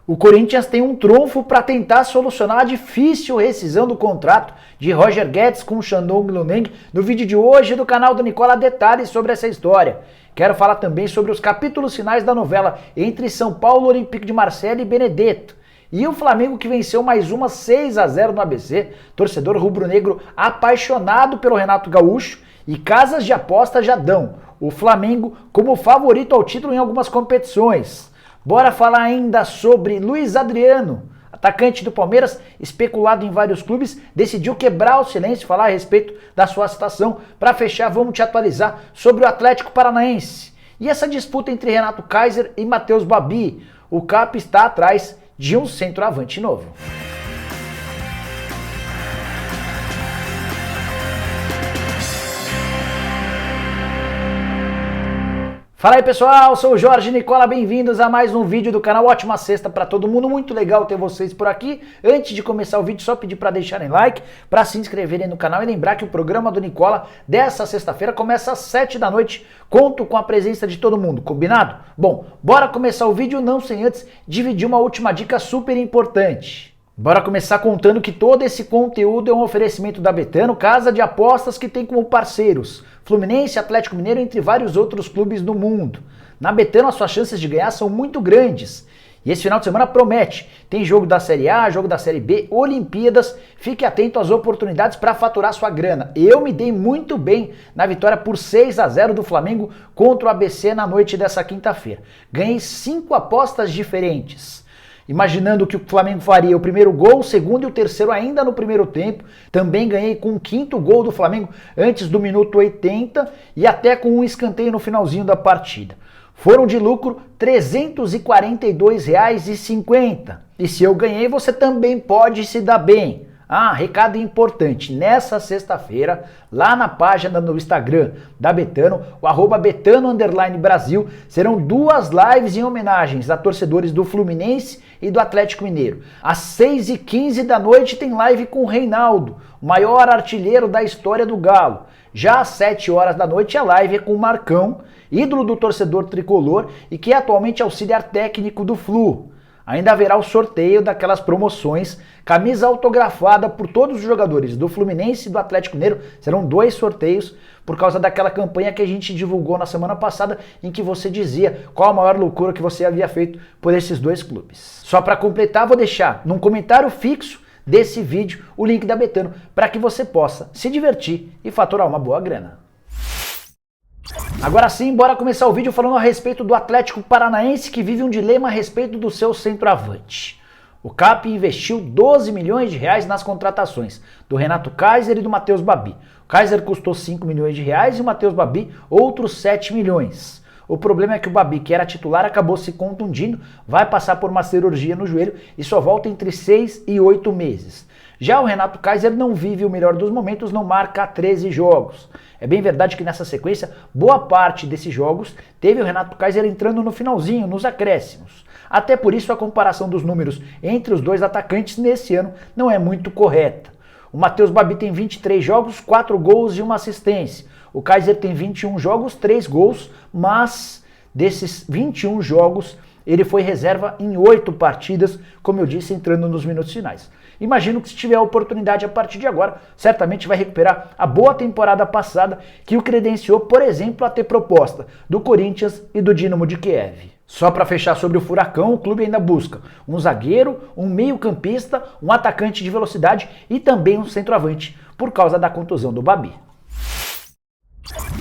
O Corinthians tem um trunfo para tentar solucionar a difícil rescisão do contrato de Roger Guedes com Shandong Luneng. No vídeo de hoje do canal do Nicola, detalhes sobre essa história. Quero falar também sobre os capítulos finais da novela entre São Paulo, Olympique de Marseille e Benedetto. E o Flamengo, que venceu mais uma 6-0 no ABC, torcedor rubro-negro apaixonado pelo Renato Gaúcho, e casas de aposta já dão o Flamengo como favorito ao título em algumas competições. Bora falar ainda sobre Luiz Adriano, atacante do Palmeiras, especulado em vários clubes, decidiu quebrar o silêncio e falar a respeito da sua situação. Para fechar, vamos te atualizar sobre o Atlético Paranaense e essa disputa entre Renato Kaiser e Matheus Babi. O Cap está atrás de um centroavante novo. Fala aí pessoal, sou o Jorge Nicola, bem-vindos a mais um vídeo do canal. Ótima sexta para todo mundo, muito legal ter vocês por aqui. Antes de começar o vídeo, só pedir para deixarem like, para se inscreverem no canal e lembrar que o programa do Nicola dessa sexta-feira começa às 7 da noite. Conto com a presença de todo mundo, combinado? Bom, bora começar o vídeo, não sem antes dividir uma última dica super importante. Bora começar contando que todo esse conteúdo é um oferecimento da Betano, casa de apostas que tem como parceiros Fluminense, Atlético Mineiro, entre vários outros clubes do mundo. Na Betano as suas chances de ganhar são muito grandes. E esse final de semana promete. Tem jogo da Série A, jogo da Série B, Olimpíadas. Fique atento às oportunidades para faturar sua grana. Eu me dei muito bem na vitória por 6-0 do Flamengo contra o ABC na noite dessa quinta-feira. Ganhei 5 apostas diferentes, imaginando que o Flamengo faria o primeiro gol, o segundo e o terceiro ainda no primeiro tempo. Também ganhei com o 5º gol do Flamengo antes do minuto 80 e até com um escanteio no finalzinho da partida. Foram de lucro R$ 342,50. E se eu ganhei, você também pode se dar bem. Ah, recado importante, nessa sexta-feira, lá na página no Instagram da Betano, o @Betano_Brasil, serão 2 lives em homenagens a torcedores do Fluminense e do Atlético Mineiro. Às 6h15 da noite tem live com o Reinaldo, o maior artilheiro da história do Galo. Já às 7 horas da noite a live é com o Marcão, ídolo do torcedor tricolor e que é atualmente auxiliar técnico do Flu. Ainda haverá o sorteio daquelas promoções, camisa autografada por todos os jogadores do Fluminense e do Atlético Mineiro. Serão 2 sorteios por causa daquela campanha que a gente divulgou na semana passada, em que você dizia qual a maior loucura que você havia feito por esses 2 clubes. Só para completar, vou deixar num comentário fixo desse vídeo o link da Betano para que você possa se divertir e faturar uma boa grana. Agora sim, bora começar o vídeo falando a respeito do Atlético Paranaense, que vive um dilema a respeito do seu centroavante. O CAP investiu R$ 12 milhões nas contratações do Renato Kaiser e do Matheus Babi. O Kaiser custou R$ 5 milhões e o Matheus Babi outros 7 milhões. O problema é que o Babi, que era titular, acabou se contundindo, vai passar por uma cirurgia no joelho e só volta entre 6 e 8 meses. Já o Renato Kaiser não vive o melhor dos momentos, não marca 13 jogos. É bem verdade que nessa sequência, boa parte desses jogos teve o Renato Kaiser entrando no finalzinho, nos acréscimos. Até por isso a comparação dos números entre os 2 atacantes nesse ano não é muito correta. O Matheus Babi tem 23 jogos, 4 gols e 1 assistência. O Kaiser tem 21 jogos, 3 gols, mas desses 21 jogos ele foi reserva em 8 partidas, como eu disse, entrando nos minutos finais. Imagino que se tiver a oportunidade a partir de agora, certamente vai recuperar a boa temporada passada que o credenciou, por exemplo, a ter proposta do Corinthians e do Dinamo de Kiev. Só para fechar sobre o Furacão, o clube ainda busca um zagueiro, um meio-campista, um atacante de velocidade e também um centroavante, por causa da contusão do Babi.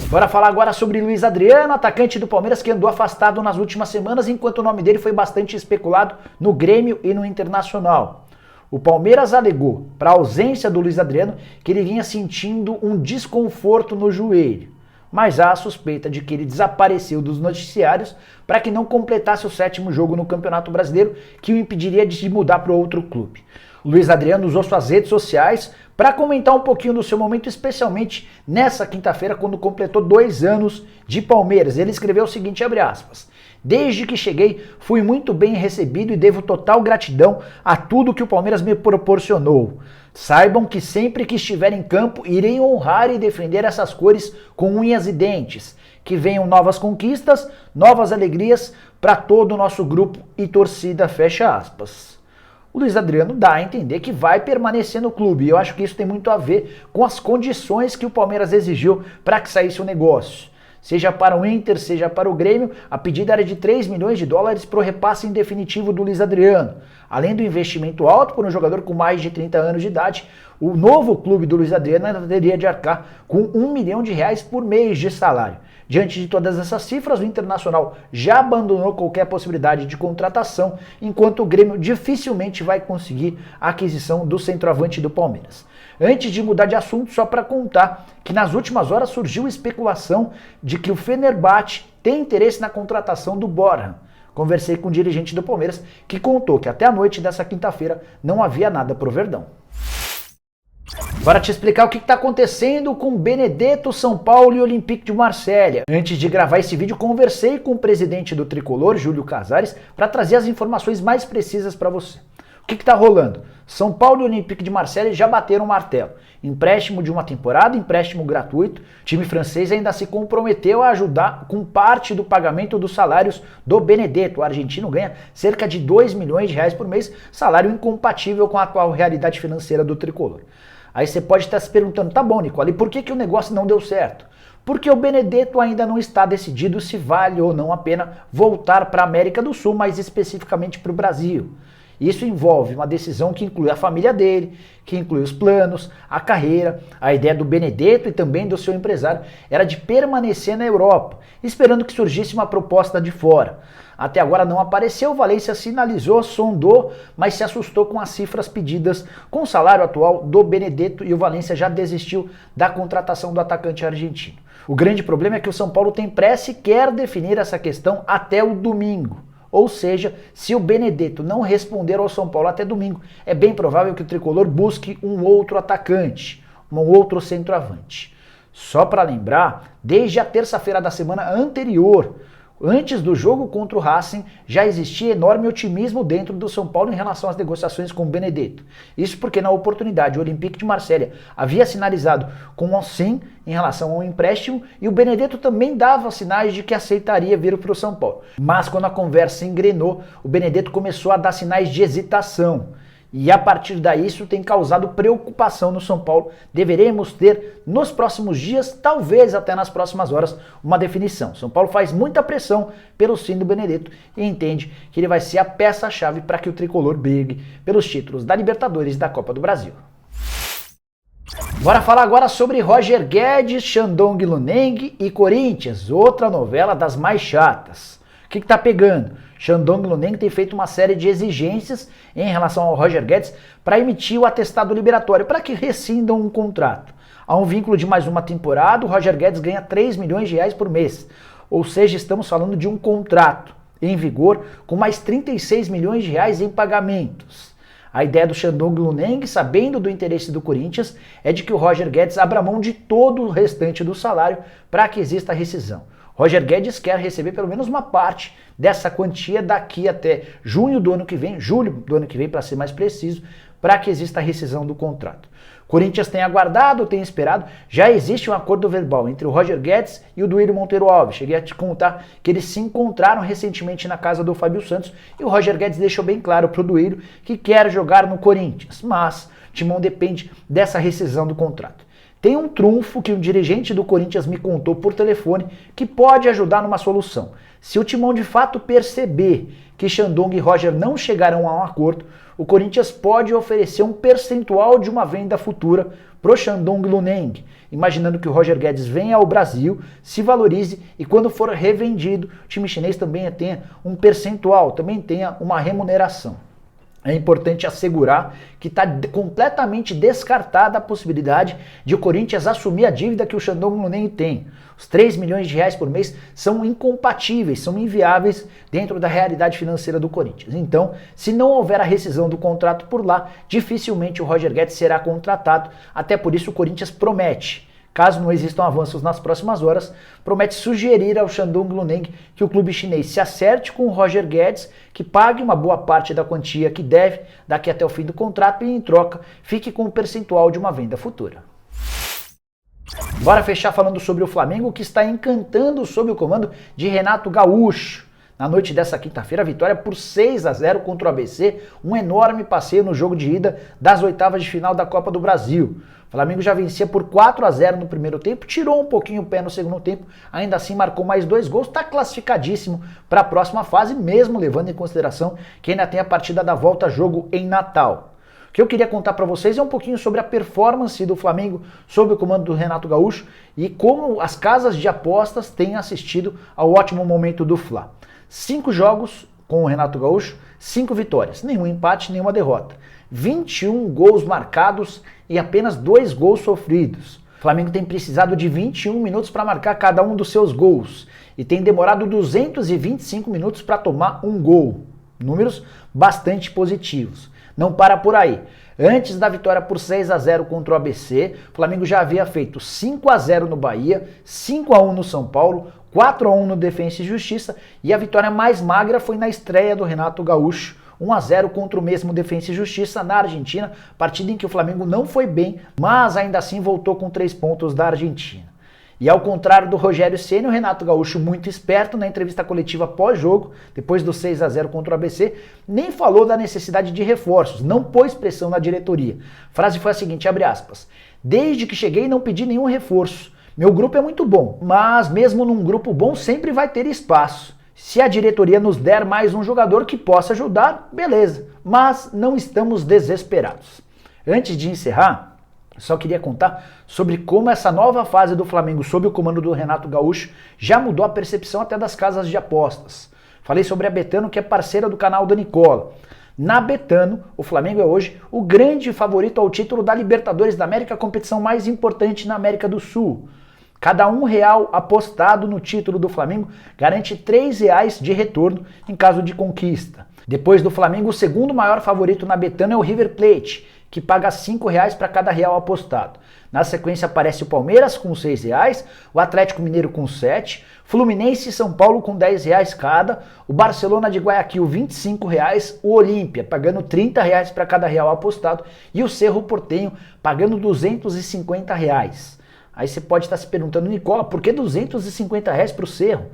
Bora falar agora sobre Luiz Adriano, atacante do Palmeiras que andou afastado nas últimas semanas, enquanto o nome dele foi bastante especulado no Grêmio e no Internacional. O Palmeiras alegou para a ausência do Luiz Adriano que ele vinha sentindo um desconforto no joelho, mas há a suspeita de que ele desapareceu dos noticiários para que não completasse o 7º jogo no Campeonato Brasileiro, que o impediria de mudar para outro clube. O Luiz Adriano usou suas redes sociais para comentar um pouquinho do seu momento, especialmente nessa quinta-feira, quando completou 2 anos de Palmeiras. Ele escreveu o seguinte, abre aspas: "Desde que cheguei, fui muito bem recebido e devo total gratidão a tudo que o Palmeiras me proporcionou. Saibam que sempre que estiver em campo, irei honrar e defender essas cores com unhas e dentes. Que venham novas conquistas, novas alegrias para todo o nosso grupo e torcida, fecha aspas. O Luiz Adriano dá a entender que vai permanecer no clube, e eu acho que isso tem muito a ver com as condições que o Palmeiras exigiu para que saísse o negócio. Seja para o Inter, seja para o Grêmio, a pedida era de 3 milhões de dólares para o repasse em definitivo do Luiz Adriano. Além do investimento alto por um jogador com mais de 30 anos de idade, o novo clube do Luiz Adriano ainda teria de arcar com 1 milhão de reais por mês de salário. Diante de todas essas cifras, o Internacional já abandonou qualquer possibilidade de contratação, enquanto o Grêmio dificilmente vai conseguir a aquisição do centroavante do Palmeiras. Antes de mudar de assunto, só para contar que nas últimas horas surgiu especulação de que o Fenerbahçe tem interesse na contratação do Borja. Conversei com o dirigente do Palmeiras que contou que até a noite dessa quinta-feira não havia nada pro Verdão. Bora te explicar o que está acontecendo com Benedetto, São Paulo e Olympique de Marselha. Antes de gravar esse vídeo, conversei com o presidente do Tricolor, Júlio Casares, para trazer as informações mais precisas para você. O que está rolando? São Paulo e Olympique de Marselha já bateram o martelo. Empréstimo de uma temporada, empréstimo gratuito. O time francês ainda se comprometeu a ajudar com parte do pagamento dos salários do Benedetto. O argentino ganha cerca de 2 milhões de reais por mês, salário incompatível com a atual realidade financeira do Tricolor. Aí você pode estar se perguntando, tá bom, Nicole, e por que o negócio não deu certo? Porque o Benedetto ainda não está decidido se vale ou não a pena voltar para a América do Sul, mais especificamente para o Brasil. Isso envolve uma decisão que inclui a família dele, que inclui os planos, a carreira. A ideia do Benedetto e também do seu empresário era de permanecer na Europa, esperando que surgisse uma proposta de fora. Até agora não apareceu, o Valência sinalizou, sondou, mas se assustou com as cifras pedidas com o salário atual do Benedetto e o Valência já desistiu da contratação do atacante argentino. O grande problema é que o São Paulo tem pressa e quer definir essa questão até o domingo. Ou seja, se o Benedetto não responder ao São Paulo até domingo, é bem provável que o Tricolor busque um outro atacante, um outro centroavante. Só para lembrar, desde a terça-feira da semana anterior, antes do jogo contra o Racing, já existia enorme otimismo dentro do São Paulo em relação às negociações com o Benedetto. Isso porque na oportunidade o Olympique de Marselha havia sinalizado com um sim em relação ao empréstimo e o Benedetto também dava sinais de que aceitaria vir para o São Paulo. Mas quando a conversa engrenou, o Benedetto começou a dar sinais de hesitação. E a partir daí isso tem causado preocupação no São Paulo. Deveremos ter nos próximos dias, talvez até nas próximas horas, uma definição. São Paulo faz muita pressão pelo sim do Benedetto e entende que ele vai ser a peça-chave para que o Tricolor brigue pelos títulos da Libertadores e da Copa do Brasil. Bora falar agora sobre Roger Guedes, Shandong Luneng e Corinthians, outra novela das mais chatas. O que tá pegando? Shandong Luneng tem feito uma série de exigências em relação ao Roger Guedes para emitir o atestado liberatório, para que rescindam um contrato. Há um vínculo de mais uma temporada, o Roger Guedes ganha 3 milhões de reais por mês. Ou seja, estamos falando de um contrato em vigor com mais 36 milhões de reais em pagamentos. A ideia do Shandong Luneng, sabendo do interesse do Corinthians, é de que o Roger Guedes abra mão de todo o restante do salário para que exista a rescisão. Roger Guedes quer receber pelo menos uma parte dessa quantia daqui até junho do ano que vem, julho do ano que vem, para ser mais preciso, para que exista a rescisão do contrato. Corinthians tem aguardado, tem esperado, já existe um acordo verbal entre o Roger Guedes e o Duílio Monteiro Alves. Cheguei a te contar que eles se encontraram recentemente na casa do Fábio Santos e o Roger Guedes deixou bem claro para o Duílio que quer jogar no Corinthians, mas o Timão depende dessa rescisão do contrato. Tem um trunfo que um dirigente do Corinthians me contou por telefone que pode ajudar numa solução. Se o Timão de fato perceber que Shandong e Roger não chegarão a um acordo, o Corinthians pode oferecer um percentual de uma venda futura pro Shandong Luneng, imaginando que o Roger Guedes venha ao Brasil, se valorize e quando for revendido, o time chinês também tenha um percentual, também tenha uma remuneração. É importante assegurar que está completamente descartada a possibilidade de o Corinthians assumir a dívida que o Shandong Luneng tem. Os 3 milhões de reais por mês são incompatíveis, são inviáveis dentro da realidade financeira do Corinthians. Então, se não houver a rescisão do contrato por lá, dificilmente o Roger Guedes será contratado. Até por isso o Corinthians promete, caso não existam avanços nas próximas horas, promete sugerir ao Shandong Luneng que o clube chinês se acerte com o Roger Guedes, que pague uma boa parte da quantia que deve daqui até o fim do contrato e, em troca, fique com um percentual de uma venda futura. Bora fechar falando sobre o Flamengo, que está encantando sob o comando de Renato Gaúcho. na noite dessa quinta-feira, a vitória por 6-0 contra o ABC, um enorme passeio no jogo de ida das oitavas de final da Copa do Brasil. O Flamengo já vencia por 4-0 no primeiro tempo, tirou um pouquinho o pé no segundo tempo, ainda assim marcou mais 2 gols, está classificadíssimo para a próxima fase, mesmo levando em consideração que ainda tem a partida da volta a jogo em Natal. O que eu queria contar para vocês é um pouquinho sobre a performance do Flamengo sob o comando do Renato Gaúcho e como as casas de apostas têm assistido ao ótimo momento do Fla. 5 jogos com o Renato Gaúcho, 5 vitórias, nenhum empate, nenhuma derrota. 21 gols marcados e apenas 2 gols sofridos. O Flamengo tem precisado de 21 minutos para marcar cada um dos seus gols e tem demorado 225 minutos para tomar um gol. Números bastante positivos. Não para por aí. Antes da vitória por 6-0 contra o ABC, o Flamengo já havia feito 5-0 no Bahia, 5-1 no São Paulo, 4-1 no Defensa e Justiça e a vitória mais magra foi na estreia do Renato Gaúcho, 1-0 contra o mesmo Defensa e Justiça na Argentina, partida em que o Flamengo não foi bem, mas ainda assim voltou com 3 pontos da Argentina. E ao contrário do Rogério Ceni, o Renato Gaúcho, muito esperto, na entrevista coletiva pós-jogo, depois do 6-0 contra o ABC, nem falou da necessidade de reforços, não pôs pressão na diretoria. A frase foi a seguinte, abre aspas, desde que cheguei não pedi nenhum reforço. Meu grupo é muito bom, mas mesmo num grupo bom sempre vai ter espaço. Se a diretoria nos der mais um jogador que possa ajudar, beleza, mas não estamos desesperados. Antes de encerrar, só queria contar sobre como essa nova fase do Flamengo sob o comando do Renato Gaúcho já mudou a percepção até das casas de apostas. Falei sobre a Betano, que é parceira do canal da Nicola. Na Betano, o Flamengo é hoje o grande favorito ao título da Libertadores da América, a competição mais importante na América do Sul. Cada R$1 apostado no título do Flamengo garante R$3 de retorno em caso de conquista. Depois do Flamengo, o segundo maior favorito na Betano é o River Plate, que paga R$5 para cada real apostado. Na sequência aparece o Palmeiras com R$6, o Atlético Mineiro com 7, Fluminense e São Paulo com R$10 cada, o Barcelona de Guayaquil R$25, o Olímpia pagando R$30 para cada real apostado e o Cerro Porteño pagando R$250. Aí você pode estar se perguntando, Nicola, por que R$250 para o Cerro?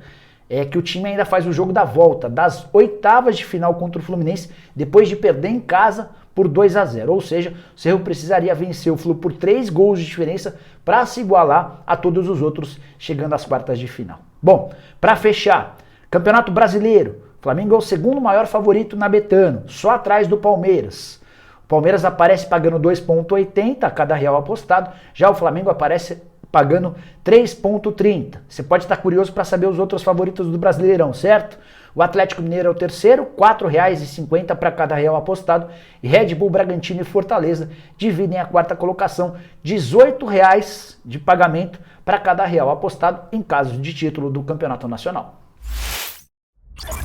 É que o time ainda faz o jogo da volta, das oitavas de final contra o Fluminense, depois de perder em casa por 2-0. Ou seja, o Cerro precisaria vencer o Flu por 3 gols de diferença para se igualar a todos os outros, chegando às quartas de final. Bom, para fechar, Campeonato Brasileiro. O Flamengo é o segundo maior favorito na Betano, só atrás do Palmeiras. O Palmeiras aparece pagando 2,80 a cada real apostado, já o Flamengo aparece pagando 3,30. Você pode estar curioso para saber os outros favoritos do Brasileirão, certo? O Atlético Mineiro é o terceiro, R$4,50 para cada real apostado, e Red Bull, Bragantino e Fortaleza dividem a quarta colocação, R$18 de pagamento para cada real apostado em caso de título do Campeonato Nacional.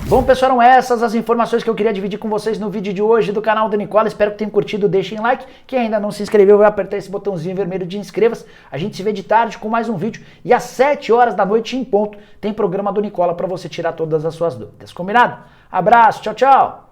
Bom, pessoal, eram essas as informações que eu queria dividir com vocês no vídeo de hoje do canal da Nicola. Espero que tenham curtido, deixem like. Quem ainda não se inscreveu, vai apertar esse botãozinho vermelho de inscreva-se. A gente se vê de tarde com mais um vídeo e às 7 horas da noite em ponto tem programa do Nicola para você tirar todas as suas dúvidas. Combinado? Abraço, tchau, tchau!